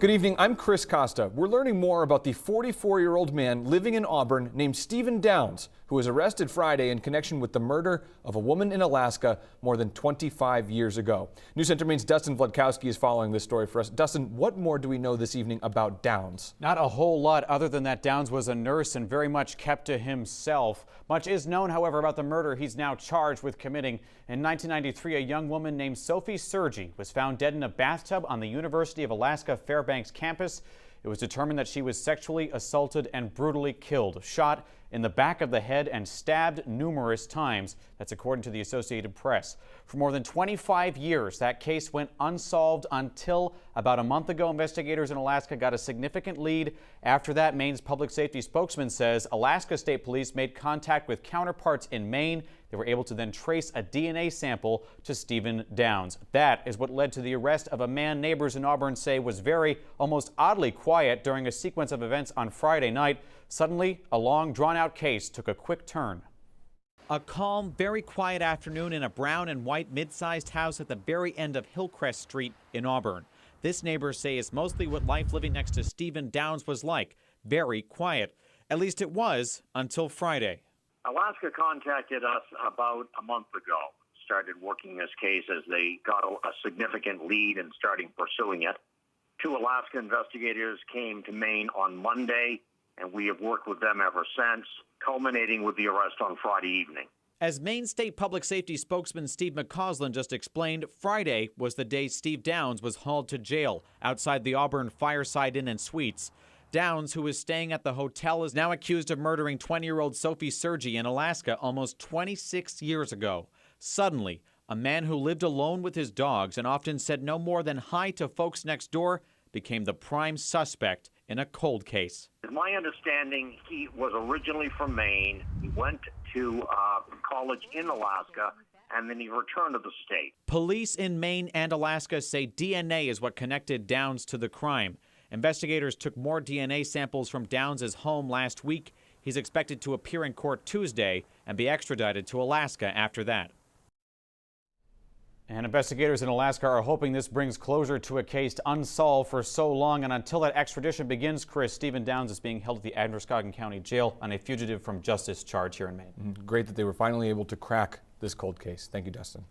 Good evening, I'm Chris Costa. We're learning more about the 44-year-old man living in Auburn named Steven Downs, who was arrested Friday in connection with the murder of a woman in Alaska more than 25 years ago. News Center Maine's Dustin Vladkowski is following this story for us. Dustin, what more do we know this evening about Downs? Not a whole lot other than that Downs was a nurse and very much kept to himself. Much is known, however, about the murder he's now charged with committing. In 1993, a young woman named Sophie Sergi was found dead in a bathtub on the University of Alaska Fairbanks campus. It was determined that she was sexually assaulted and brutally killed, shot in the back of the head and stabbed numerous times. That's according to the Associated Press. For more than 25 years, that case went unsolved until about a month ago. Investigators in Alaska got a significant lead. After that, Maine's public safety spokesman says Alaska State Police made contact with counterparts in Maine. They were able to then trace a DNA sample to Steven Downs. That is what led to the arrest of a man neighbors in Auburn say was very, almost oddly quiet during a sequence of events on Friday night. Suddenly, a long, drawn-out case took a quick turn. A calm, very quiet afternoon in a brown and white mid-sized house at the very end of Hillcrest Street in Auburn. This neighbors say is mostly what life living next to Steven Downs was like. Very quiet. At least it was until Friday. Alaska contacted us about a month ago, started working this case as they got a significant lead and starting pursuing it. 2 Alaska investigators came to Maine on Monday, and we have worked with them ever since, culminating with the arrest on Friday evening. As Maine State Public Safety spokesman Steve McCausland just explained, Friday was the day Steve Downs was hauled to jail outside the Auburn Fireside Inn and Suites. Downs, who is staying at the hotel, is now accused of murdering 20-year-old Sophie Sergi in Alaska almost 26 years ago. Suddenly, a man who lived alone with his dogs and often said no more than hi to folks next door became the prime suspect in a cold case. My understanding, he was originally from Maine. He went to college in Alaska, and then he returned to the state. Police in Maine and Alaska say DNA is what connected Downs to the crime. Investigators took more DNA samples from Downs' home last week. He's expected to appear in court Tuesday and be extradited to Alaska after that. And investigators in Alaska are hoping this brings closure to a case unsolved for so long. And until that extradition begins, Chris, Steven Downs is being held at the Androscoggin County Jail on a fugitive from justice charge here in Maine. Great that they were finally able to crack this cold case. Thank you, Dustin.